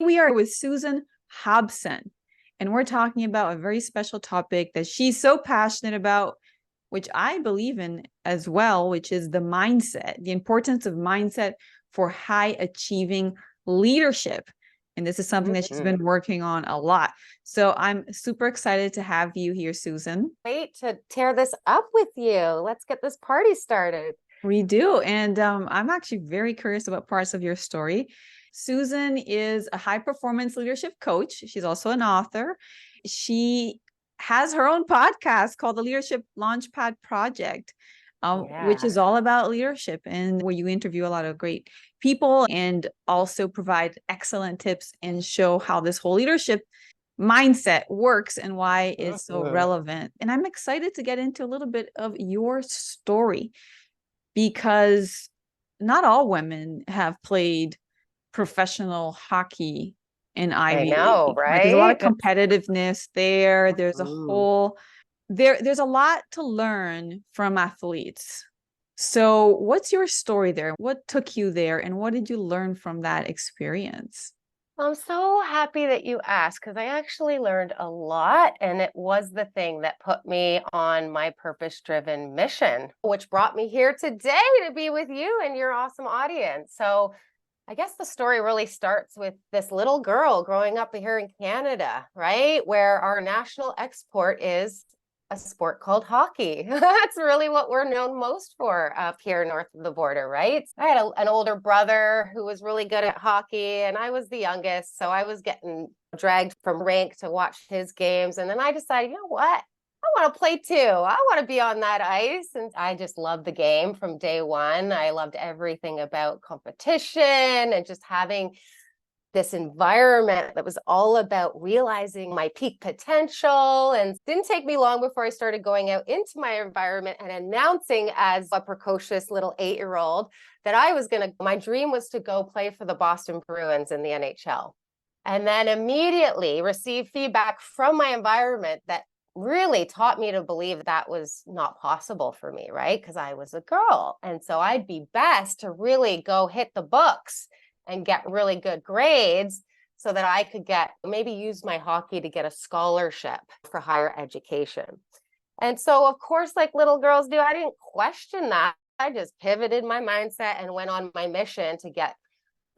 we are with Susan Hobson, and we're talking about a very special topic that she's so passionate about, which I believe in as well, which is the mindset, the importance of mindset for high achieving leadership. And this is something that she's been working on a lot. So I'm super excited to have you here, Susan. Wait to tear this up with you. Let's get this party started. We do. And I'm actually very curious about parts of your story. Susan is a high performance leadership coach. She's also an author. She has her own podcast called the Leadership Launchpad Project, which is all about leadership, and where you interview a lot of great people and also provide excellent tips and show how this whole leadership mindset works and why it's so relevant. And I'm excited to get into a little bit of your story, because not all women have played professional hockey in Ivy League. Right? There's a lot of competitiveness there. There's a whole there's a lot to learn from athletes. So what's your story there? What took you there, and what did you learn from that experience? I'm so happy that you asked, because I actually learned a lot, and it was the thing that put me on my purpose-driven mission, which brought me here today to be with you and your awesome audience. So I guess the story really starts with this little girl growing up here in Canada, right? Where our national export is a sport called hockey. That's really what we're known most for up here north of the border, right? I had an older brother who was really good at hockey, and I was the youngest. So I was getting dragged from rink to watch his games. And then I decided, you know what? I want to play too. I want to be on that ice. And I just loved the game from day one. I loved everything about competition and just having this environment that was all about realizing my peak potential. And it didn't take me long before I started going out into my environment and announcing as a precocious little 8-year-old that my dream was to go play for the Boston Bruins in the NHL. And then immediately receive feedback from my environment that really taught me to believe that was not possible for me, right? Because I was a girl. And so I'd be best to really go hit the books and get really good grades so that I could maybe use my hockey to get a scholarship for higher education. And so, of course, like little girls do, I didn't question that. I just pivoted my mindset and went on my mission to get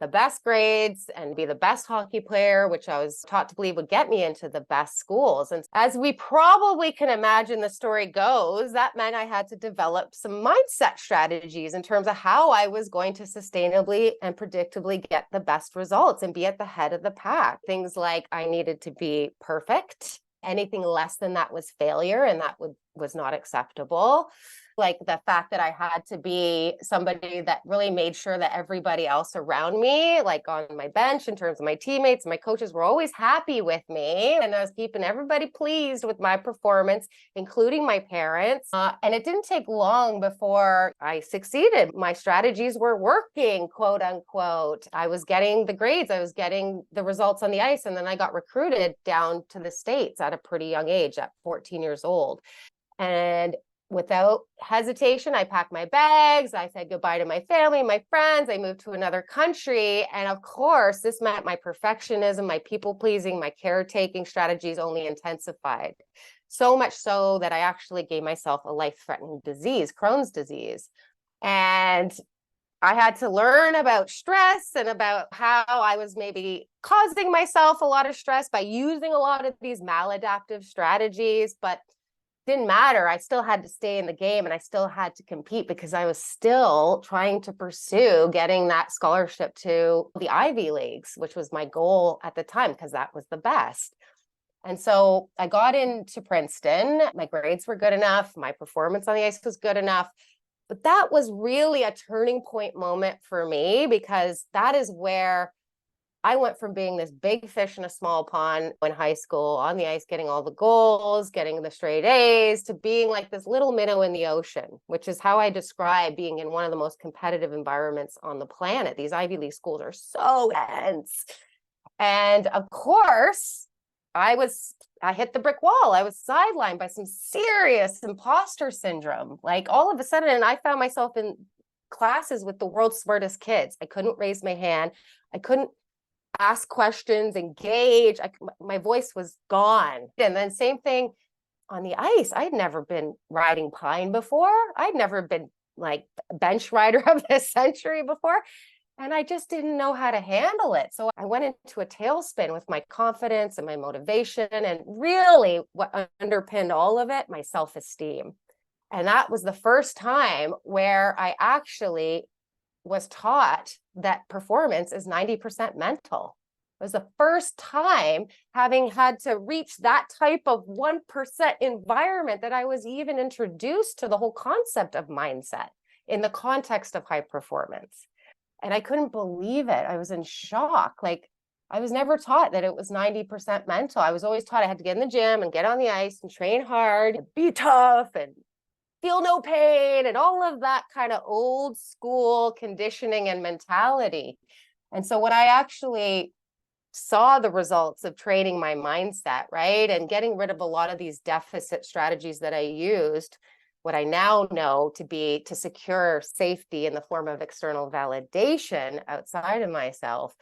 the best grades and be the best hockey player, which I was taught to believe would get me into the best schools. And as we probably can imagine the story goes, that meant I had to develop some mindset strategies in terms of how I was going to sustainably and predictably get the best results and be at the head of the pack. Things like I needed to be perfect. Anything less than that was failure, and that was not acceptable. Like the fact that I had to be somebody that really made sure that everybody else around me, like on my bench, in terms of my teammates, my coaches, were always happy with me. And I was keeping everybody pleased with my performance, including my parents. And it didn't take long before I succeeded. My strategies were working, quote unquote. I was getting the grades. I was getting the results on the ice. And then I got recruited down to the States at a pretty young age, at 14 years old. And without hesitation, I packed my bags. I said goodbye to my family, my friends. I moved to another country. And of course, this meant my perfectionism, my people pleasing, my caretaking strategies only intensified. So much so that I actually gave myself a life-threatening disease, Crohn's disease. And I had to learn about stress and about how I was maybe causing myself a lot of stress by using a lot of these maladaptive strategies. But didn't matter. I still had to stay in the game, and I still had to compete because I was still trying to pursue getting that scholarship to the Ivy Leagues, which was my goal at the time because that was the best. And so I got into Princeton. My grades were good enough. My performance on the ice was good enough. But that was really a turning point moment for me, because that is where I went from being this big fish in a small pond in high school on the ice, getting all the goals, getting the straight A's, to being like this little minnow in the ocean, which is how I describe being in one of the most competitive environments on the planet. These Ivy League schools are so intense. And of course, I hit the brick wall. I was sidelined by some serious imposter syndrome. Like all of a sudden, and I found myself in classes with the world's smartest kids. I couldn't raise my hand. I couldn't ask questions, engage. My voice was gone. And then same thing on the ice. I'd never been riding pine before. I'd never been like bench rider of the century before. And I just didn't know how to handle it. So I went into a tailspin with my confidence and my motivation, and really what underpinned all of it, my self-esteem. And that was the first time where I actually was taught that performance is 90% mental. It was the first time, having had to reach that type of 1% environment, that I was even introduced to the whole concept of mindset in the context of high performance. And I couldn't believe it. I was in shock. Like, I was never taught that it was 90% mental. I was always taught I had to get in the gym and get on the ice and train hard and be tough and feel no pain and all of that kind of old school conditioning and mentality. And so when I actually saw the results of training my mindset, right, and getting rid of a lot of these deficit strategies that I used, what I now know to be to secure safety in the form of external validation outside of myself,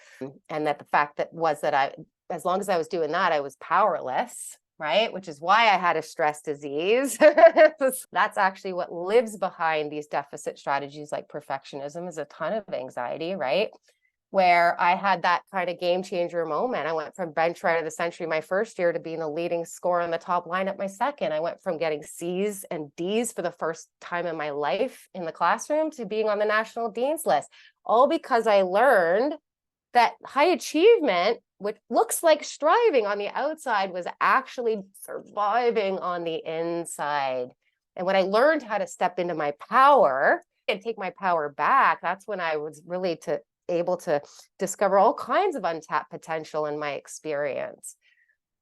and that the fact that was that I, as long as I was doing that, I was powerless, right? Which is why I had a stress disease. That's actually what lives behind these deficit strategies like perfectionism, is a ton of anxiety, right? Where I had that kind of game changer moment. I went from bench rider of the century my first year to being the leading scorer on the top lineup my second. I went from getting C's and D's for the first time in my life in the classroom to being on the national dean's list, all because I learned that high achievement, which looks like striving on the outside, was actually surviving on the inside. And when I learned how to step into my power and take my power back, that's when I was really able to discover all kinds of untapped potential in my experience.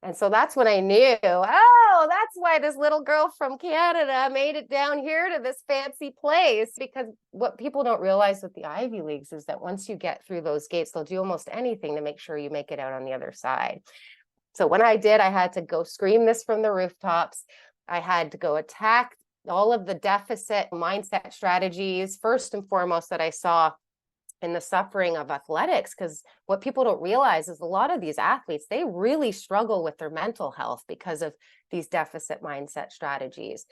And so that's when I knew, oh, that's why this little girl from Canada made it down here to this fancy place. Because what people don't realize with the Ivy Leagues is that once you get through those gates, they'll do almost anything to make sure you make it out on the other side. So when I did, I had to go scream this from the rooftops. I had to go attack all of the deficit mindset strategies, first and foremost, that I saw in the suffering of athletics. Because what people don't realize is a lot of these athletes, they really struggle with their mental health because of these deficit mindset strategies.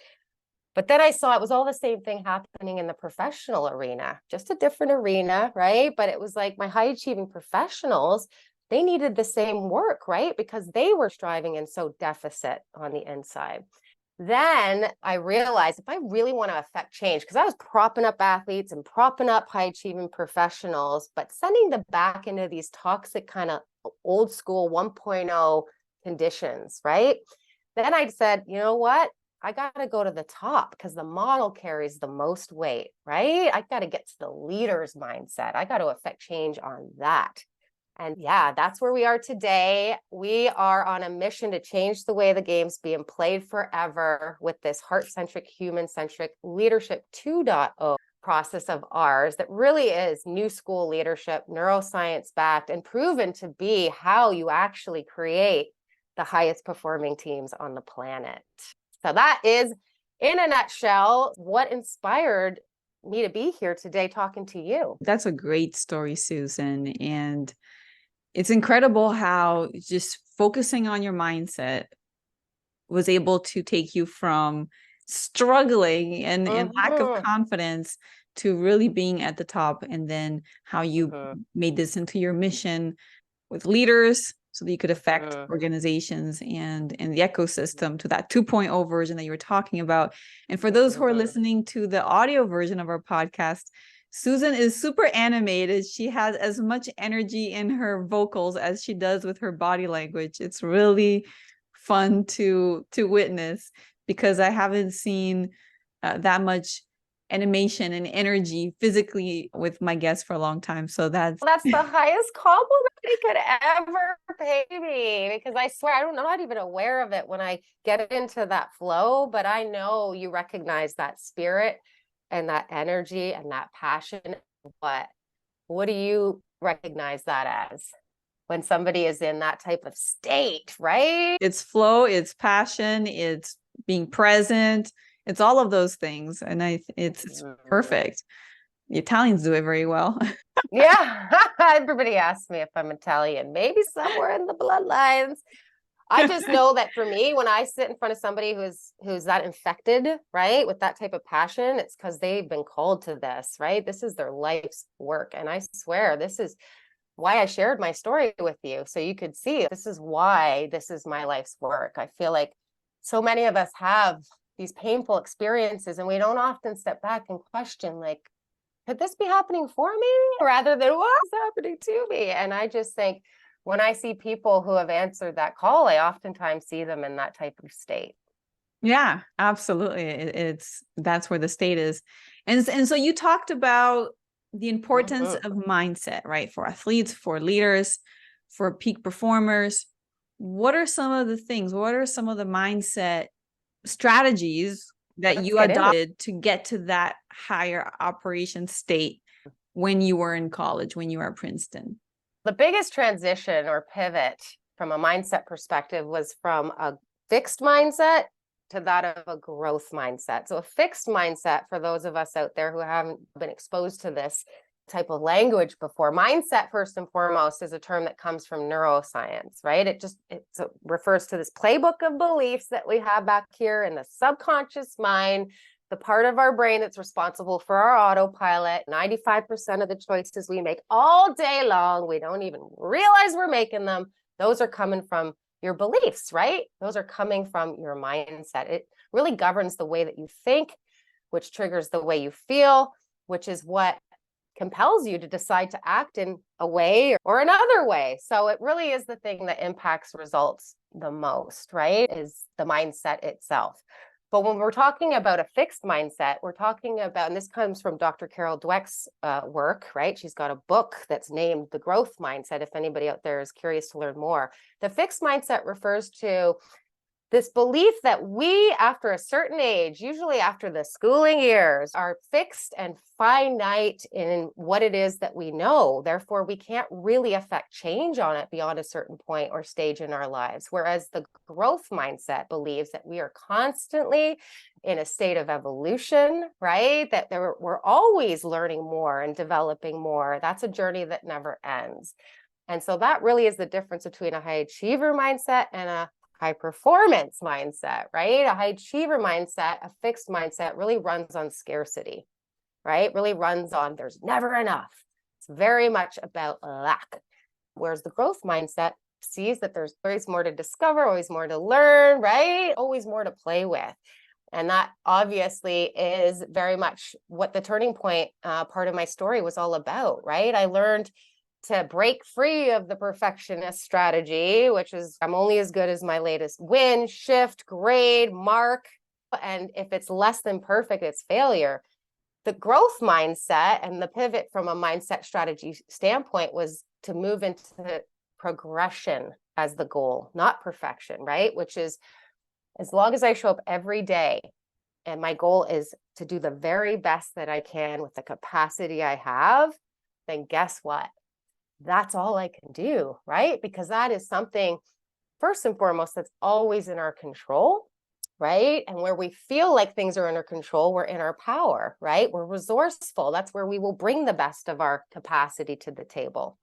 But then I saw it was all the same thing happening in the professional arena, just a different arena, right? But it was like my high achieving professionals, they needed the same work, right? Because they were striving and so deficit on the inside. Then I realized if I really want to affect change, because I was propping up athletes and propping up high achieving professionals, but sending them back into these toxic kind of old school 1.0 conditions, right? Then I said, you know what? I got to go to the top because the model carries the most weight, right? I got to get to the leader's mindset. I got to affect change on that. And yeah, that's where we are today. We are on a mission to change the way the game's being played forever with this heart-centric, human-centric Leadership 2.0 process of ours that really is new school leadership, neuroscience-backed, and proven to be how you actually create the highest performing teams on the planet. So that is, in a nutshell, what inspired me to be here today talking to you. That's a great story, Susan. And it's incredible how just focusing on your mindset was able to take you from struggling and lack of confidence to really being at the top, and then how you made this into your mission with leaders so that you could affect organizations and the ecosystem to that 2.0 version that you were talking about. And for those who are listening to the audio version of our podcast, Susan is super animated. She has as much energy in her vocals as she does with her body language. It's really fun to witness, because I haven't seen that much animation and energy physically with my guests for a long time. So that's the highest compliment he could ever pay me, because I swear I'm not even aware of it when I get into that flow, but I know you recognize that spirit and that energy and that passion. What do you recognize that as when somebody is in that type of state, right? It's flow, it's passion, it's being present, it's all of those things. And it's perfect. The Italians do it very well. Yeah. Everybody asks me if I'm Italian, maybe somewhere in the bloodlines. I just know that for me, when I sit in front of somebody who's that infected, right, with that type of passion, it's because they've been called to this, right? This is their life's work. And I swear, this is why I shared my story with you. So you could see this is why this is my life's work. I feel like so many of us have these painful experiences, and we don't often step back and question, like, could this be happening for me rather than what's happening to me? And I just think when I see people who have answered that call, I oftentimes see them in that type of state. Yeah, absolutely. That's where the state is. And so you talked about the importance Mhm. of mindset, right? For athletes, for leaders, for peak performers. What are some of the things? What are some of the mindset strategies that Let's you get into it. adopted to get to that higher operation state when you were in college, when you were at Princeton? The biggest transition or pivot from a mindset perspective was from a fixed mindset to that of a growth mindset. So a fixed mindset, for those of us out there who haven't been exposed to this type of language before, mindset first and foremost is a term that comes from neuroscience, right? It refers to this playbook of beliefs that we have back here in the subconscious mind, the part of our brain that's responsible for our autopilot. 95% of the choices we make all day long, we don't even realize we're making them. Those are coming from your beliefs, right? Those are coming from your mindset. It really governs the way that you think, which triggers the way you feel, which is what compels you to decide to act in a way or another way. So it really is the thing that impacts results the most, right? Is the mindset itself. But when we're talking about a fixed mindset, we're talking about, and this comes from Dr. Carol Dweck's work, right? She's got a book that's named The Growth Mindset, if anybody out there is curious to learn more. The fixed mindset refers to this belief that we, after a certain age, usually after the schooling years, are fixed and finite in what it is that we know. Therefore, we can't really affect change on it beyond a certain point or stage in our lives. Whereas the growth mindset believes that we are constantly in a state of evolution, right? That we're always learning more and developing more. That's a journey that never ends. And so that really is the difference between a high achiever mindset and a high performance mindset, right? A high achiever mindset, a fixed mindset really runs on scarcity, right? Really runs on there's never enough. It's very much about lack. Whereas the growth mindset sees that there's always more to discover, always more to learn, right? Always more to play with. And that obviously is very much what the turning point part of my story was all about, right? I learned to break free of the perfectionist strategy, which is I'm only as good as my latest win, shift, grade, mark. And if it's less than perfect, it's failure. The growth mindset and the pivot from a mindset strategy standpoint was to move into progression as the goal, not perfection, right? Which is as long as I show up every day and my goal is to do the very best that I can with the capacity I have, then guess what? That's all I can do, right? Because that is something, first and foremost, that's always in our control, right? And where we feel like things are under control, we're in our power, right? We're resourceful. That's where we will bring the best of our capacity to the table.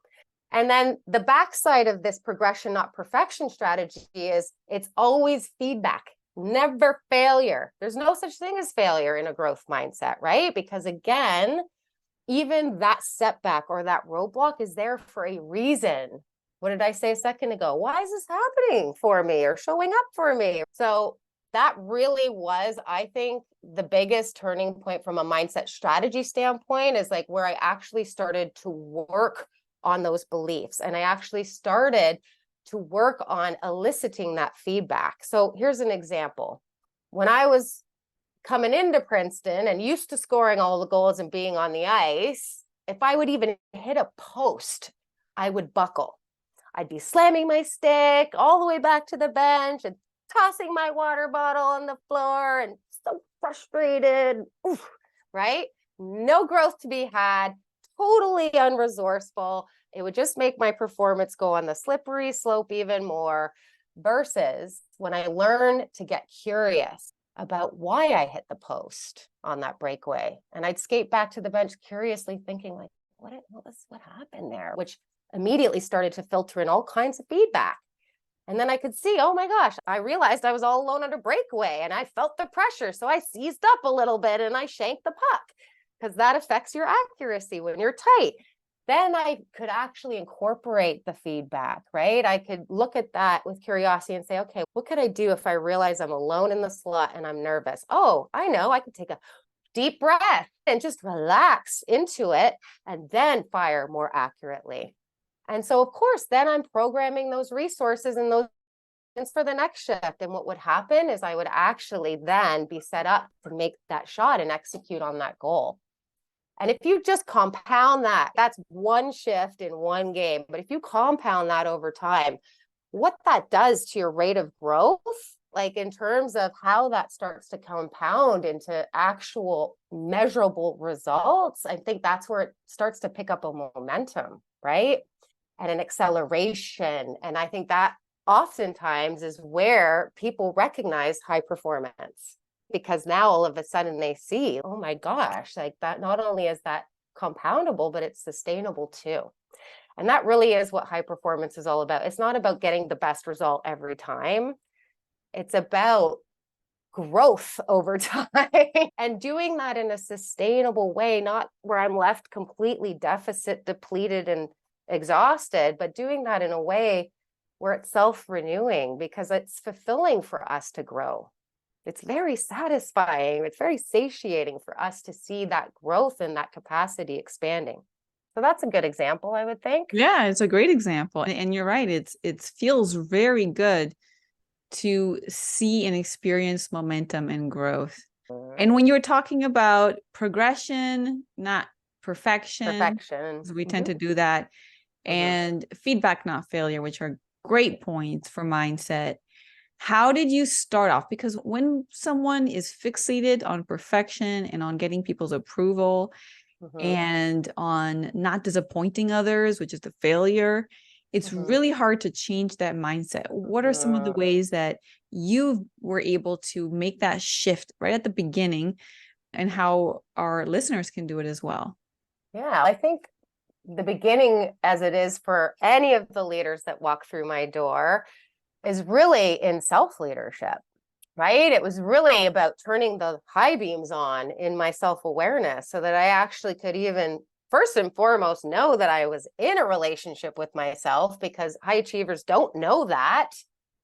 And then the backside of this progression, not perfection strategy is it's always feedback, never failure. There's no such thing as failure in a growth mindset, right? Because again, even that setback or that roadblock is there for a reason. What did I say a second ago? Why is this happening for me or showing up for me? So that really was, I think, the biggest turning point from a mindset strategy standpoint is like where I actually started to work on those beliefs. And I actually started to work on eliciting that feedback. So here's an example. When I was coming into Princeton and used to scoring all the goals and being on the ice, if I would even hit a post, I would buckle. I'd be slamming my stick all the way back to the bench and tossing my water bottle on the floor and so frustrated, right? No growth to be had, totally unresourceful. It would just make my performance go on the slippery slope even more versus when I learned to get curious about why I hit the post on that breakaway. And I'd skate back to the bench curiously thinking like, what happened there? Which immediately started to filter in all kinds of feedback. And then I could see, oh my gosh, I realized I was all alone under breakaway and I felt the pressure. So I seized up a little bit and I shanked the puck because that affects your accuracy when you're tight. Then I could actually incorporate the feedback, right? I could look at that with curiosity and say, okay, what could I do if I realize I'm alone in the slot and I'm nervous? Oh, I know, I could take a deep breath and just relax into it and then fire more accurately. And so, of course, then I'm programming those resources and those for the next shift. And what would happen is I would actually then be set up to make that shot and execute on that goal. And if you just compound that, that's one shift in one game. But if you compound that over time, what that does to your rate of growth, like in terms of how that starts to compound into actual measurable results, I think that's where it starts to pick up a momentum, right? And an acceleration. And I think that oftentimes is where people recognize high performance, because now all of a sudden they see, oh my gosh, like that not only is that compoundable, but it's sustainable too. And that really is what high performance is all about. It's not about getting the best result every time. It's about growth over time and doing that in a sustainable way, not where I'm left completely deficit, depleted, and exhausted, but doing that in a way where it's self-renewing because it's fulfilling for us to grow. It's very satisfying. It's very satiating for us to see that growth and that capacity expanding. So that's a good example, I would think. Yeah, it's a great example. And you're right. It feels very good to see and experience momentum and growth. And when you're talking about progression, not perfection, we tend to do that, and feedback, not failure, which are great points for mindset. How did you start off? Because when someone is fixated on perfection and on getting people's approval and on not disappointing others, which is the failure, it's really hard to change that mindset. What are some of the ways that you were able to make that shift right at the beginning, and how our listeners can do it as well? Yeah, I think the beginning, as it is for any of the leaders that walk through my door, is really in self-leadership, right? It was really about turning the high beams on in my self-awareness so that I actually could even, first and foremost, know that I was in a relationship with myself, because high achievers don't know that.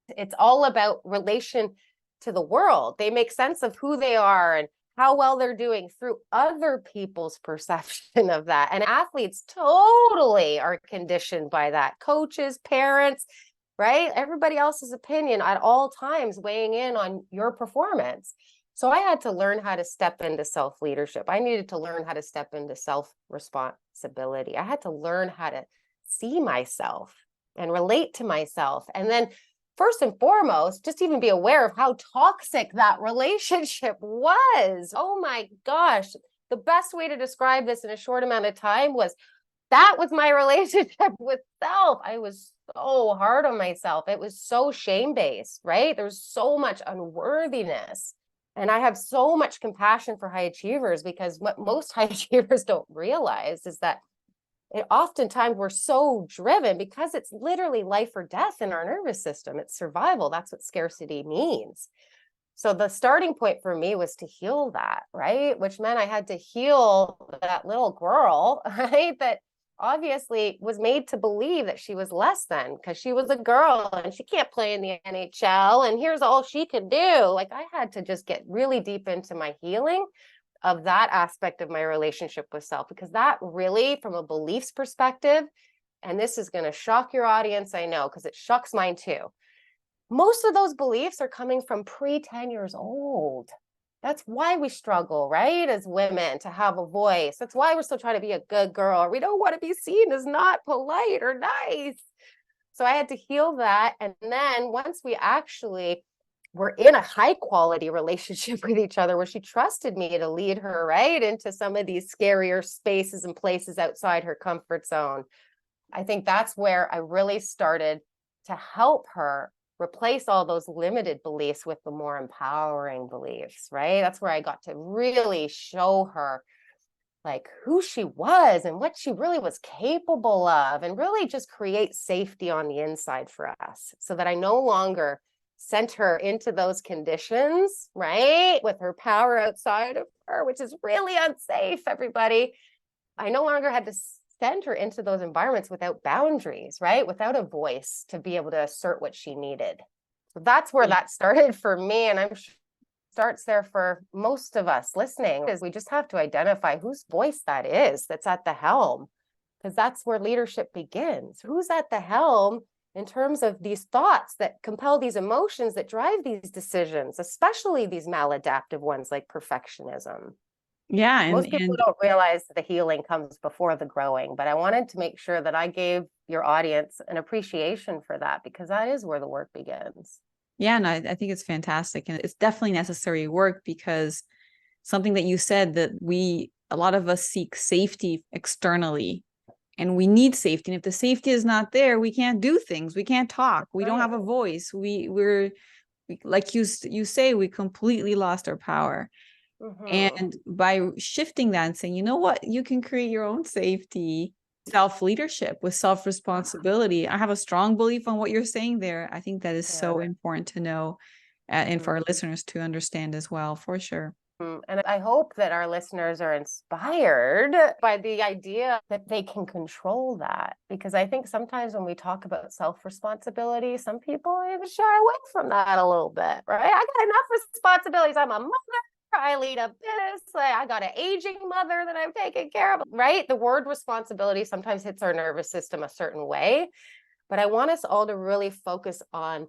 It's all about relation to the world. They make sense of who they are and how well they're doing through other people's perception of that. And athletes totally are conditioned by that. Coaches, parents, right? Everybody else's opinion at all times weighing in on your performance. So I had to learn how to step into self-leadership. I needed to learn how to step into self-responsibility. I had to learn how to see myself and relate to myself. And then first and foremost, just even be aware of how toxic that relationship was. Oh my gosh. The best way to describe this in a short amount of time was that was my relationship with self. I was so hard on myself. It was so shame-based, right? There was so much unworthiness. And I have so much compassion for high achievers, because what most high achievers don't realize is that oftentimes we're so driven because it's literally life or death in our nervous system. It's survival. That's what scarcity means. So the starting point for me was to heal that, right? Which meant I had to heal that little girl, right? That obviously was made to believe that she was less than because she was a girl and she can't play in the NHL and here's all she could do. Like I had to just get really deep into my healing of that aspect of my relationship with self, because that really, from a beliefs perspective, and this is going to shock your audience, I know, because it shocks mine too. Most of those beliefs are coming from pre-10 years old. That's why we struggle, right? As women, to have a voice. That's why we're still trying to be a good girl. We don't want to be seen as not polite or nice. So I had to heal that. And then once we actually were in a high quality relationship with each other, where she trusted me to lead her right into some of these scarier spaces and places outside her comfort zone, I think that's where I really started to help her replace all those limited beliefs with the more empowering beliefs, right? That's where I got to really show her like who she was and what she really was capable of, and really just create safety on the inside for us, so that I no longer sent her into those conditions, right? With her power outside of her, which is really unsafe, everybody. I no longer had to send her into those environments without boundaries, right? Without a voice to be able to assert what she needed. So that's where that started for me. And I'm sure starts there for most of us listening, is we just have to identify whose voice that is that's at the helm, because that's where leadership begins. Who's at the helm in terms of these thoughts that compel these emotions that drive these decisions, especially these maladaptive ones like perfectionism. Yeah. Most people don't realize the healing comes before the growing, but I wanted to make sure that I gave your audience an appreciation for that, because that is where the work begins. Yeah, and I think it's fantastic. And it's definitely necessary work, because something that you said, that a lot of us seek safety externally, and we need safety. And if the safety is not there, we can't do things. We can't talk. We don't have a voice. We're like you say, we completely lost our power. And by shifting that and saying, you know what, you can create your own safety, self-leadership with self-responsibility. I have a strong belief on what you're saying there. I think that is so important to know, and for our listeners to understand as well, for sure. And I hope that our listeners are inspired by the idea that they can control that, because I think sometimes when we talk about self-responsibility, some people even shy away from that a little bit, right? I got enough responsibilities. I'm a mother. I lead a business. I got an aging mother that I'm taking care of, right? The word responsibility sometimes hits our nervous system a certain way, but I want us all to really focus on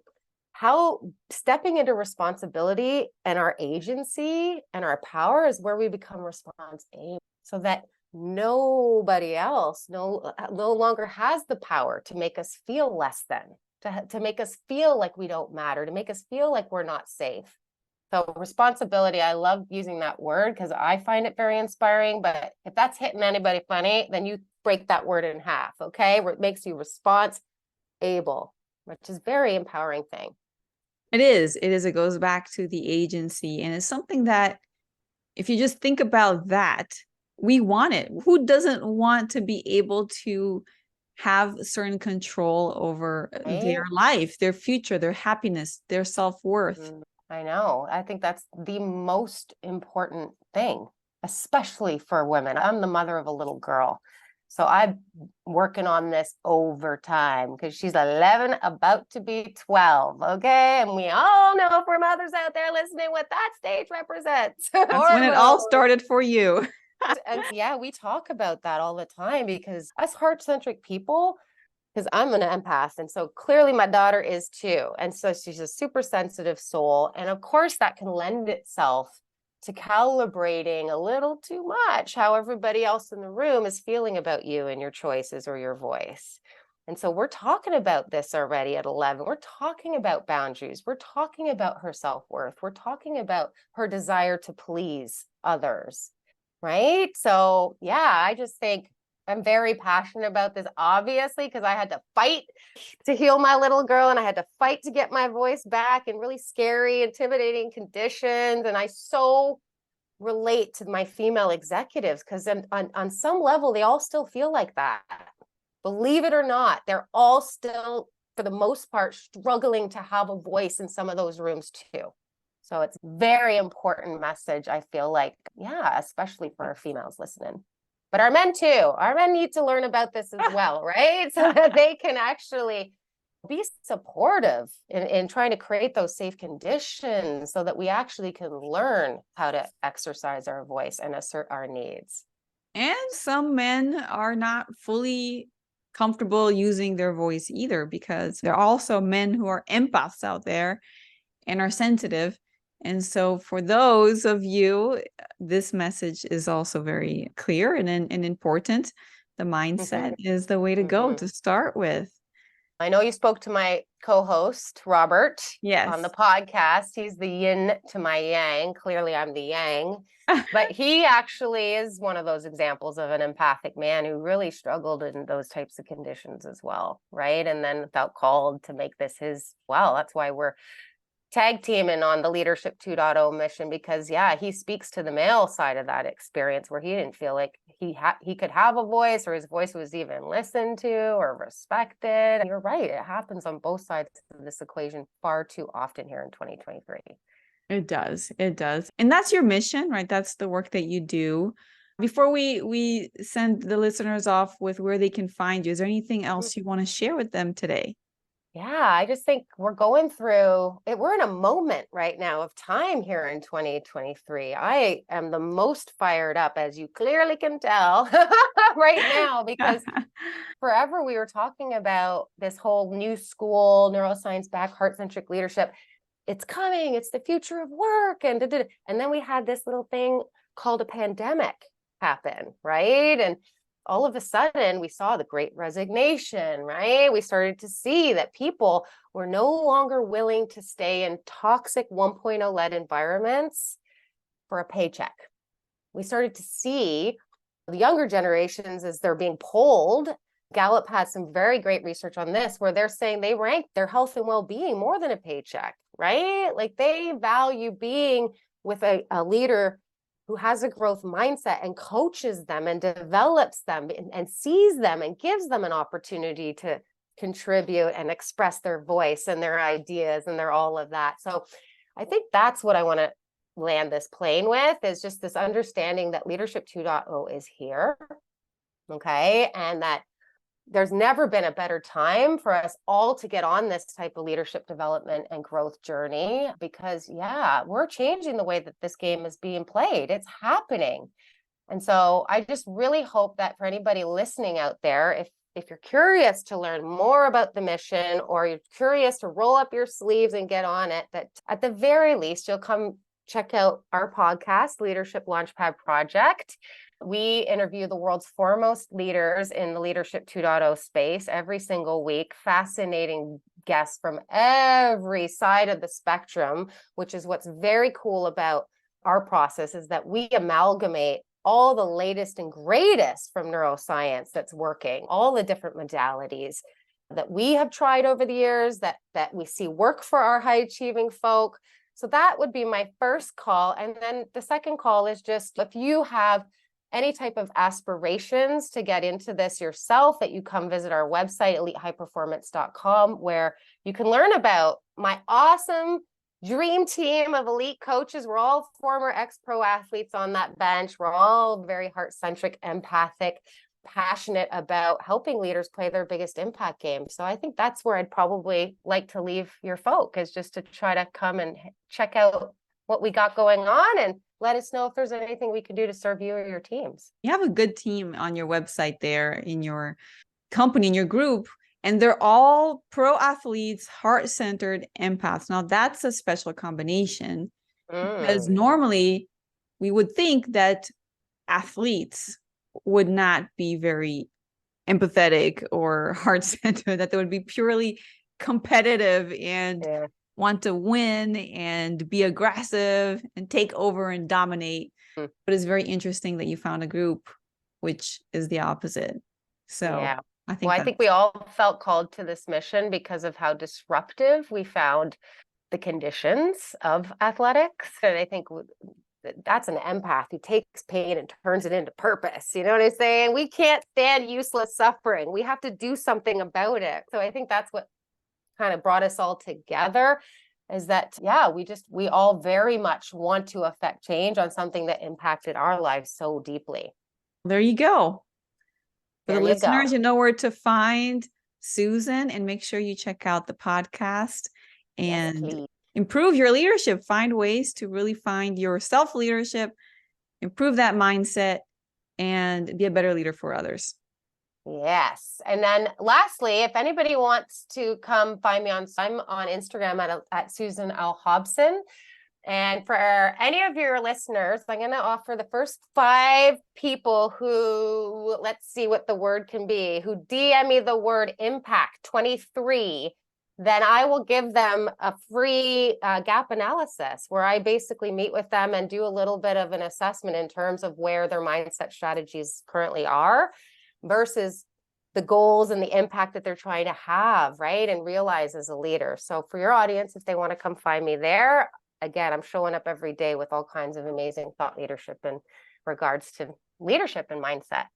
how stepping into responsibility and our agency and our power is where we become responsible, so that nobody else no longer has the power to make us feel less than, to make us feel like we don't matter, to make us feel like we're not safe. So responsibility, I love using that word because I find it very inspiring. But if that's hitting anybody funny, then you break that word in half, okay? Where it makes you response-able, which is a very empowering thing. It is. It goes back to the agency. And it's something that, if you just think about that, we want it. Who doesn't want to be able to have certain control over their life, their future, their happiness, their self-worth? I know. I think that's the most important thing, especially for women. I'm the mother of a little girl, so I'm working on this overtime because she's 11, about to be 12. Okay. And we all know, for mothers out there listening, what that stage represents. That's when it all started for you. And yeah, we talk about that all the time, because us heart-centric people, because I'm an empath, and so clearly my daughter is too. And so she's a super sensitive soul. And of course, that can lend itself to calibrating a little too much how everybody else in the room is feeling about you and your choices or your voice. And so we're talking about this already at 11. We're talking about boundaries. We're talking about her self-worth. We're talking about her desire to please others, right? So yeah, I just think I'm very passionate about this, obviously, because I had to fight to heal my little girl, and I had to fight to get my voice back in really scary, intimidating conditions. And I so relate to my female executives, because on some level, they all still feel like that. Believe it or not, they're all still, for the most part, struggling to have a voice in some of those rooms too. So it's a very important message, I feel like, yeah, especially for our females listening. But our men too. Our men need to learn about this as well, right? So that they can actually be supportive in trying to create those safe conditions, so that we actually can learn how to exercise our voice and assert our needs. And some men are not fully comfortable using their voice either, because there are also men who are empaths out there and are sensitive. And so for those of you, this message is also very clear and important. The mindset is the way to go to start with. I know you spoke to my co-host, Robert, on the Yes. podcast. He's the yin to my yang. Clearly, I'm the yang. But he actually is one of those examples of an empathic man who really struggled in those types of conditions as well, right? And then felt called to make this his, well, that's why we're tag teaming on the Leadership 2.0 mission, because he speaks to the male side of that experience where he didn't feel like he could have a voice, or his voice was even listened to or respected. You're right, it happens on both sides of this equation far too often here in 2023. It does. It does. And that's your mission, right? That's the work that you do. Before we send the listeners off with where they can find you, is there anything else you want to share with them today? Yeah, I just think we're going through it. We're in a moment right now of time here in 2023. I am the most fired up, as you clearly can tell, right now, because forever we were talking about this whole new school, neuroscience back, heart-centric leadership. It's coming, it's the future of work. And then we had this little thing called a pandemic happen, right? And all of a sudden we saw the great resignation, right? We started to see that people were no longer willing to stay in toxic 1.0 led environments for a paycheck. We started to see the younger generations, as they're being polled. Gallup has some very great research on this, where they're saying they rank their health and well-being more than a paycheck, right? Like they value being with a leader who has a growth mindset and coaches them and develops them and sees them and gives them an opportunity to contribute and express their voice and their ideas and their all of that. So I think that's what I want to land this plane with, is just this understanding that Leadership 2.0 is here, okay? And that there's never been a better time for us all to get on this type of leadership development and growth journey, because we're changing the way that this game is being played. It's happening. And so I just really hope that for anybody listening out there, if you're curious to learn more about the mission, or you're curious to roll up your sleeves and get on it, that at the very least, you'll come check out our podcast, Leadership Launchpad Project. We interview the world's foremost leaders in the Leadership 2.0 space every single week. Fascinating guests from every side of the spectrum, which is what's very cool about our process, is that we amalgamate all the latest and greatest from neuroscience that's working, all the different modalities that we have tried over the years that we see work for our high achieving folk. So that would be my first call. And then the second call is just, if you have any type of aspirations to get into this yourself, that you come visit our website, elitehighperformance.com, where you can learn about my awesome dream team of elite coaches. We're all former ex-pro athletes on that bench. We're all very heart-centric, empathic, passionate about helping leaders play their biggest impact game. So I think that's where I'd probably like to leave your folk, is just to try to come and check out what we got going on, and let us know if there's anything we can do to serve you or your teams. You have a good team on your website there, in your company, in your group, and they're all pro athletes, heart-centered empaths. Now that's a special combination, because normally we would think that athletes would not be very empathetic or heart-centered, that they would be purely competitive and want to win and be aggressive and take over and dominate. But it's very interesting that you found a group which is the opposite. So I think we all felt called to this mission because of how disruptive we found the conditions of athletics. And I think that's an empath who takes pain and turns it into purpose. You know what I'm saying? We can't stand useless suffering. We have to do something about it. So I think that's what kind of brought us all together, is that, we all very much want to affect change on something that impacted our lives so deeply. There you go. For the listeners, you know where to find Susan, and make sure you check out the podcast and improve your leadership. Find ways to really find your self-leadership, improve that mindset, and be a better leader for others. Yes. And then lastly, if anybody wants to come find me I'm on Instagram at Susan Hobson. And for any of your listeners, I'm going to offer the first 5 people who, let's see what the word can be, who DM me the word impact 23, then I will give them a free gap analysis where I basically meet with them and do a little bit of an assessment in terms of where their mindset strategies currently are versus the goals and the impact that they're trying to have, right? And realize as a leader. So for your audience, if they want to come find me there, again, I'm showing up every day with all kinds of amazing thought leadership in regards to leadership and mindset.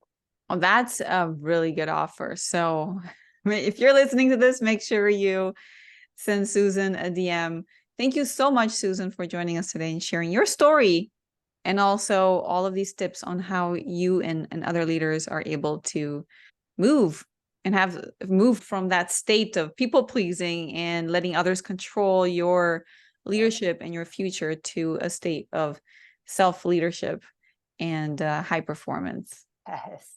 Well, that's a really good offer. So if you're listening to this, make sure you send Susan a DM. Thank you so much, Susan, for joining us today and sharing your story and also all of these tips on how you and other leaders are able to move and have moved from that state of people pleasing and letting others control your leadership and your future to a state of self-leadership and high performance. Yes.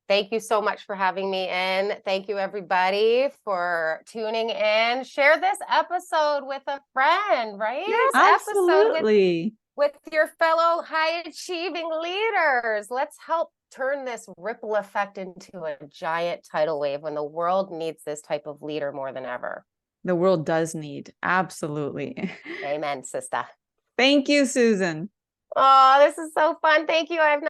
Thank you so much for having me in. Thank you, everybody, for tuning in. Share this episode with a friend, right? Yeah, absolutely. With your fellow high-achieving leaders. Let's help turn this ripple effect into a giant tidal wave when the world needs this type of leader more than ever. The world does need. Absolutely. Amen, sister. Thank you, Susan. Oh, this is so fun. Thank you. I have